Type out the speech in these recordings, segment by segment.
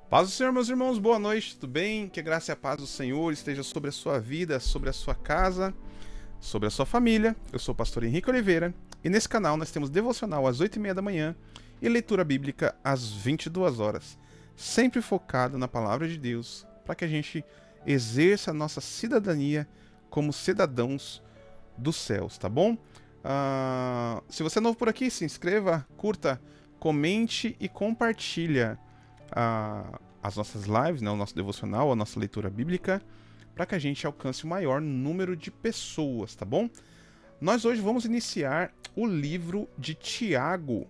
Paz do Senhor, meus irmãos, boa noite, tudo bem? Que a graça e a paz do Senhor esteja sobre a sua vida, sobre a sua casa, sobre a sua família. Eu sou o pastor Henrique Oliveira e nesse canal nós temos devocional às 8h30 da manhã e leitura bíblica às 22 horas, sempre focado na palavra de Deus, para que a gente exerça a nossa cidadania como cidadãos dos céus, tá bom? Se você é novo por aqui, se inscreva, curta, comente e compartilha as nossas lives, né, o nosso devocional, a nossa leitura bíblica, para que a gente alcance o maior número de pessoas, tá bom? Nós hoje vamos iniciar o livro de Tiago.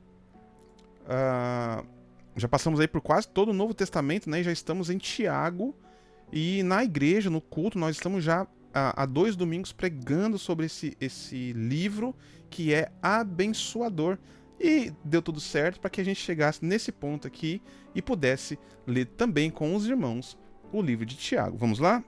Já passamos aí por quase todo o Novo Testamento, né? E já estamos em Tiago. E na igreja, no culto, nós estamos já há 2 domingos pregando sobre esse livro que é abençoador. E deu tudo certo para que a gente chegasse nesse ponto aqui e pudesse ler também com os irmãos o livro de Tiago. Vamos lá?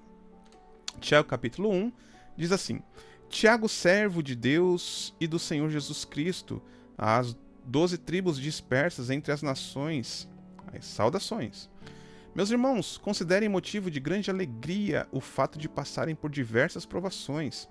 Tiago capítulo 1 diz assim: Tiago, servo de Deus e do Senhor Jesus Cristo, às 12 tribos dispersas entre as nações, as saudações. Meus irmãos, considerem motivo de grande alegria o fato de passarem por diversas provações.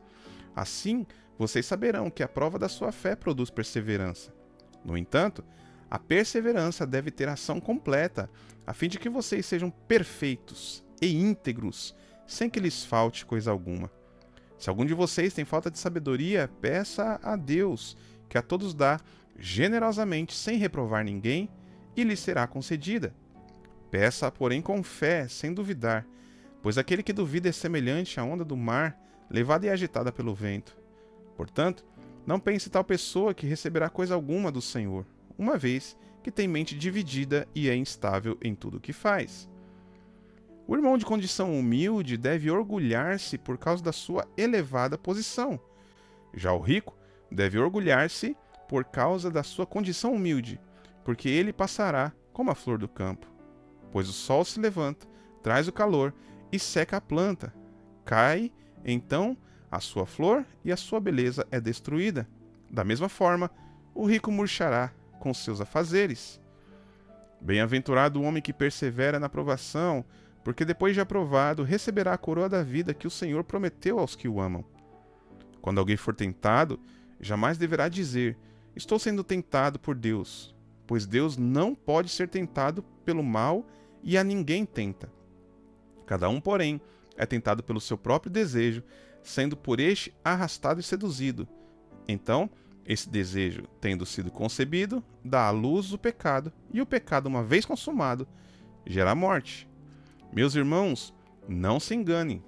Assim, vocês saberão que a prova da sua fé produz perseverança. No entanto, a perseverança deve ter ação completa, a fim de que vocês sejam perfeitos e íntegros, sem que lhes falte coisa alguma. Se algum de vocês tem falta de sabedoria, peça a Deus, que a todos dá generosamente, sem reprovar ninguém, e lhe será concedida. Peça, porém, com fé, sem duvidar, pois aquele que duvida é semelhante à onda do mar, levada e agitada pelo vento. Portanto, não pense tal pessoa que receberá coisa alguma do Senhor, uma vez que tem mente dividida e é instável em tudo o que faz. O irmão de condição humilde deve orgulhar-se por causa da sua elevada posição. Já o rico deve orgulhar-se por causa da sua condição humilde, porque ele passará como a flor do campo. Pois o sol se levanta, traz o calor e seca a planta. Cai, então, a sua flor e a sua beleza é destruída. Da mesma forma, o rico murchará com seus afazeres. Bem-aventurado o homem que persevera na provação, porque depois de aprovado, receberá a coroa da vida que o Senhor prometeu aos que o amam. Quando alguém for tentado, jamais deverá dizer: estou sendo tentado por Deus, pois Deus não pode ser tentado pelo mal e a ninguém tenta. Cada um, porém, é tentado pelo seu próprio desejo, sendo por este arrastado e seduzido. Então, esse desejo, tendo sido concebido, dá à luz o pecado, e o pecado, uma vez consumado, gera a morte. Meus irmãos, não se enganem.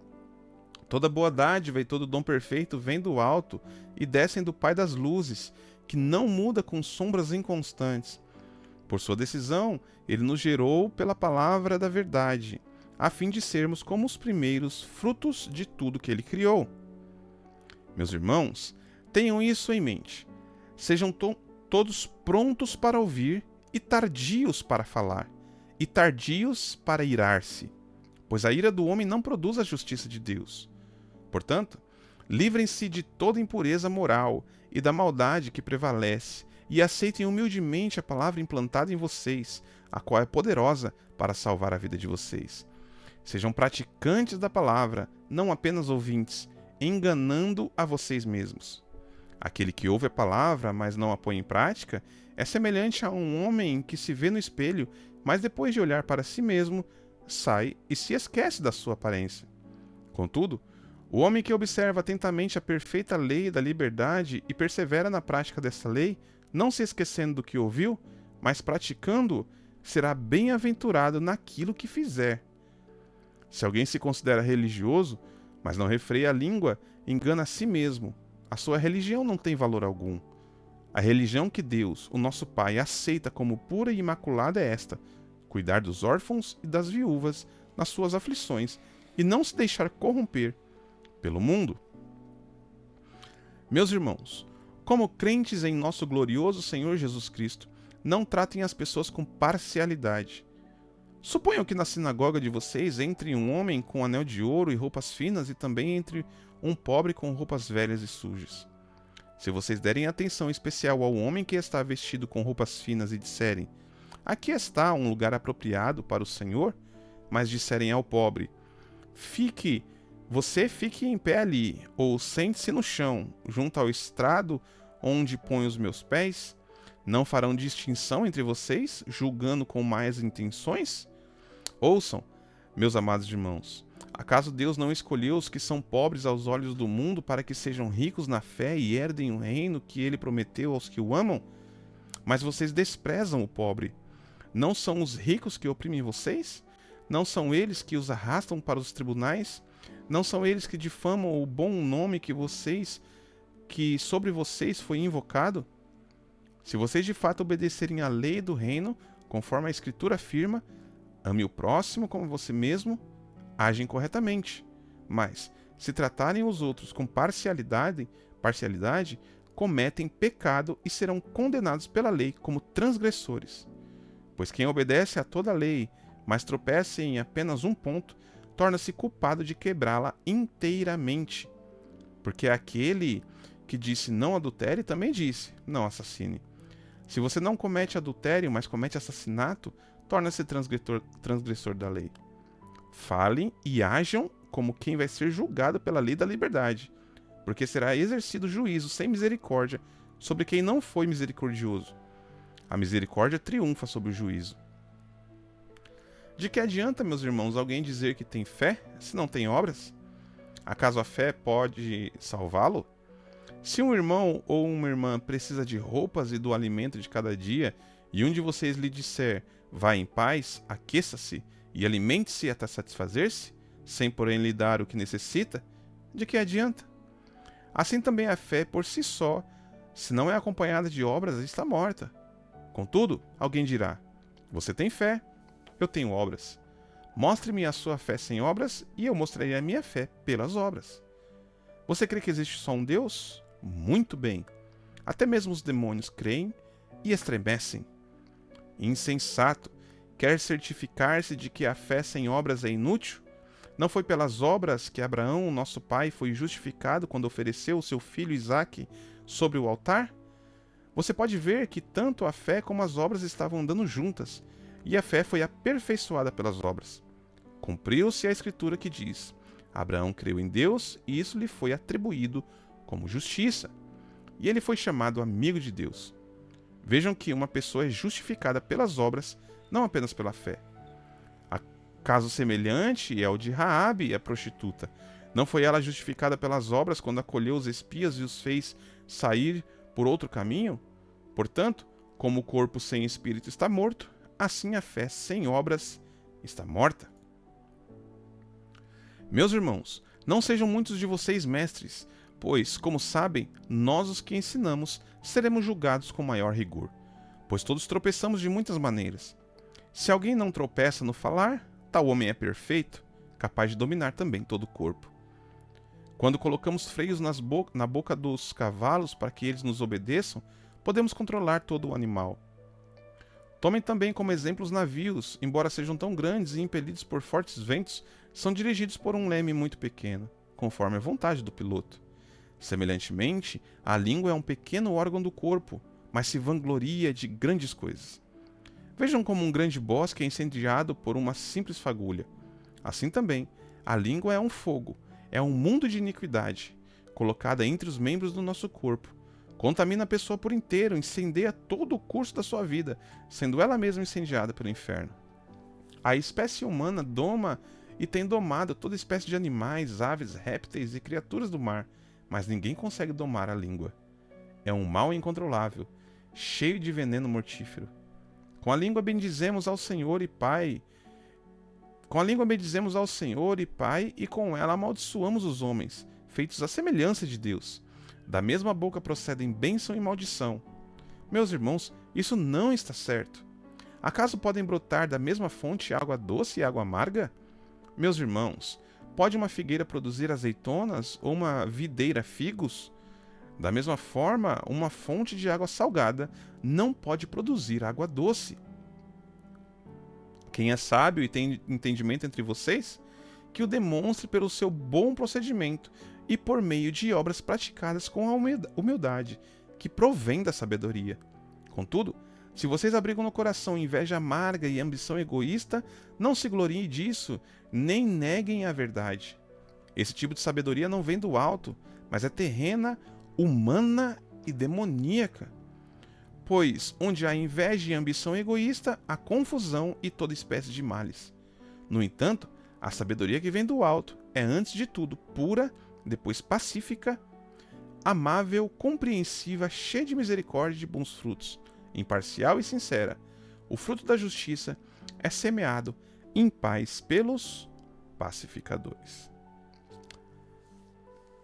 Toda boa dádiva e todo dom perfeito vem do alto e descem do Pai das luzes, que não muda com sombras inconstantes. Por sua decisão, ele nos gerou pela palavra da verdade, a fim de sermos como os primeiros frutos de tudo que ele criou. Meus irmãos, tenham isso em mente. Sejam todos prontos para ouvir e tardios para falar, e tardios para irar-se, pois a ira do homem não produz a justiça de Deus. Portanto, livrem-se de toda impureza moral e da maldade que prevalece, e aceitem humildemente a palavra implantada em vocês, a qual é poderosa para salvar a vida de vocês. Sejam praticantes da palavra, não apenas ouvintes, enganando a vocês mesmos. Aquele que ouve a palavra, mas não a põe em prática, é semelhante a um homem que se vê no espelho, mas depois de olhar para si mesmo, sai e se esquece da sua aparência. Contudo, o homem que observa atentamente a perfeita lei da liberdade e persevera na prática dessa lei, não se esquecendo do que ouviu, mas praticando-o, será bem-aventurado naquilo que fizer. Se alguém se considera religioso, mas não refreia a língua, engana a si mesmo. A sua religião não tem valor algum. A religião que Deus, o nosso Pai, aceita como pura e imaculada é esta: cuidar dos órfãos e das viúvas nas suas aflições e não se deixar corromper pelo mundo. Meus irmãos, como crentes em nosso glorioso Senhor Jesus Cristo, não tratem as pessoas com parcialidade. Suponham que na sinagoga de vocês entre um homem com anel de ouro e roupas finas e também entre um pobre com roupas velhas e sujas. Se vocês derem atenção especial ao homem que está vestido com roupas finas e disserem: aqui está um lugar apropriado para o Senhor, mas disserem ao pobre, você fique em pé ali, ou sente-se no chão, junto ao estrado onde ponho os meus pés, não farão distinção entre vocês, julgando com más intenções? Ouçam, meus amados irmãos, acaso Deus não escolheu os que são pobres aos olhos do mundo para que sejam ricos na fé e herdem o reino que ele prometeu aos que o amam? Mas vocês desprezam o pobre. Não são os ricos que oprimem vocês? Não são eles que os arrastam para os tribunais? Não são eles que difamam o bom nome que sobre vocês foi invocado? Se vocês de fato obedecerem à lei do reino, conforme a Escritura afirma, ame o próximo como você mesmo, agem corretamente. Mas, se tratarem os outros com parcialidade, cometem pecado e serão condenados pela lei como transgressores. Pois quem obedece a toda a lei, mas tropeça em apenas um ponto, torna-se culpado de quebrá-la inteiramente. Porque aquele que disse não adultere também disse não assassine. Se você não comete adultério, mas comete assassinato, torna-se transgressor da lei. Falem e ajam como quem vai ser julgado pela lei da liberdade, porque será exercido juízo sem misericórdia sobre quem não foi misericordioso. A misericórdia triunfa sobre o juízo. De que adianta, meus irmãos, alguém dizer que tem fé se não tem obras? Acaso a fé pode salvá-lo? Se um irmão ou uma irmã precisa de roupas e do alimento de cada dia, e um de vocês lhe disser, vá em paz, aqueça-se e alimente-se até satisfazer-se, sem porém lhe dar o que necessita, de que adianta? Assim também a fé por si só, se não é acompanhada de obras, está morta. Contudo, alguém dirá, você tem fé, eu tenho obras. Mostre-me a sua fé sem obras, e eu mostrarei a minha fé pelas obras. Você crê que existe só um Deus? Muito bem. Até mesmo os demônios creem e estremecem. Insensato, quer certificar-se de que a fé sem obras é inútil? Não foi pelas obras que Abraão, nosso pai, foi justificado quando ofereceu o seu filho Isaque sobre o altar? Você pode ver que tanto a fé como as obras estavam andando juntas, e a fé foi aperfeiçoada pelas obras. Cumpriu-se a escritura que diz: Abraão creu em Deus e isso lhe foi atribuído como justiça, e ele foi chamado amigo de Deus. Vejam que uma pessoa é justificada pelas obras, não apenas pela fé. Caso semelhante é o de Raabe, a prostituta. Não foi ela justificada pelas obras quando acolheu os espias e os fez sair por outro caminho? Portanto, como o corpo sem espírito está morto, assim a fé sem obras está morta. Meus irmãos, não sejam muitos de vocês mestres, pois, como sabem, nós os que ensinamos seremos julgados com maior rigor, pois todos tropeçamos de muitas maneiras. Se alguém não tropeça no falar, tal homem é perfeito, capaz de dominar também todo o corpo. Quando colocamos freios na boca dos cavalos para que eles nos obedeçam, podemos controlar todo o animal. Tomem também como exemplo os navios, embora sejam tão grandes e impelidos por fortes ventos, são dirigidos por um leme muito pequeno, conforme a vontade do piloto. Semelhantemente, a língua é um pequeno órgão do corpo, mas se vangloria de grandes coisas. Vejam como um grande bosque é incendiado por uma simples fagulha. Assim também, a língua é um fogo, é um mundo de iniquidade, colocada entre os membros do nosso corpo. Contamina a pessoa por inteiro, incendeia todo o curso da sua vida, sendo ela mesma incendiada pelo inferno. A espécie humana doma e tem domado toda espécie de animais, aves, répteis e criaturas do mar, mas ninguém consegue domar a língua. É um mal incontrolável, cheio de veneno mortífero. Com a língua bendizemos ao Senhor e Pai. E com ela amaldiçoamos os homens, feitos à semelhança de Deus. Da mesma boca procedem bênção e maldição. Meus irmãos, isso não está certo. Acaso podem brotar da mesma fonte água doce e água amarga? Meus irmãos, pode uma figueira produzir azeitonas ou uma videira figos? Da mesma forma, uma fonte de água salgada não pode produzir água doce. Quem é sábio e tem entendimento entre vocês, que o demonstre pelo seu bom procedimento e por meio de obras praticadas com a humildade, que provém da sabedoria. Contudo, Se vocês abrigam no coração inveja amarga e ambição egoísta, não se gloriem disso, nem neguem a verdade. Esse tipo de sabedoria não vem do alto, mas é terrena, humana e demoníaca. Pois onde há inveja e ambição egoísta, há confusão e toda espécie de males. No entanto, a sabedoria que vem do alto é, antes de tudo, pura, depois pacífica, amável, compreensiva, cheia de misericórdia e de bons frutos, imparcial e sincera. O fruto da justiça é semeado em paz pelos pacificadores.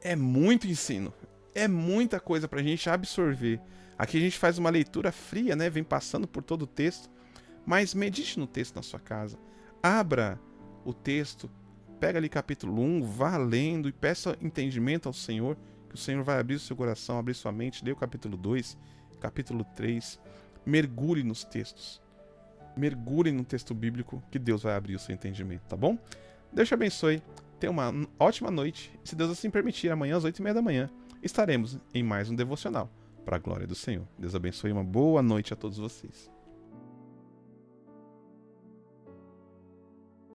É muito ensino, é muita coisa para a gente absorver. Aqui a gente faz uma leitura fria, né? Vem passando por todo o texto, mas medite no texto na sua casa. Abra o texto, pega ali capítulo 1, vá lendo e peça entendimento ao Senhor, que o Senhor vai abrir o seu coração, abrir sua mente. Lê o capítulo 2, capítulo 3, mergulhe nos textos. Mergulhe no texto bíblico, que Deus vai abrir o seu entendimento, tá bom? Deus te abençoe, tenha uma ótima noite, e se Deus assim permitir, amanhã às 8h30 da manhã, estaremos em mais um devocional, para a glória do Senhor. Deus abençoe, uma boa noite a todos vocês.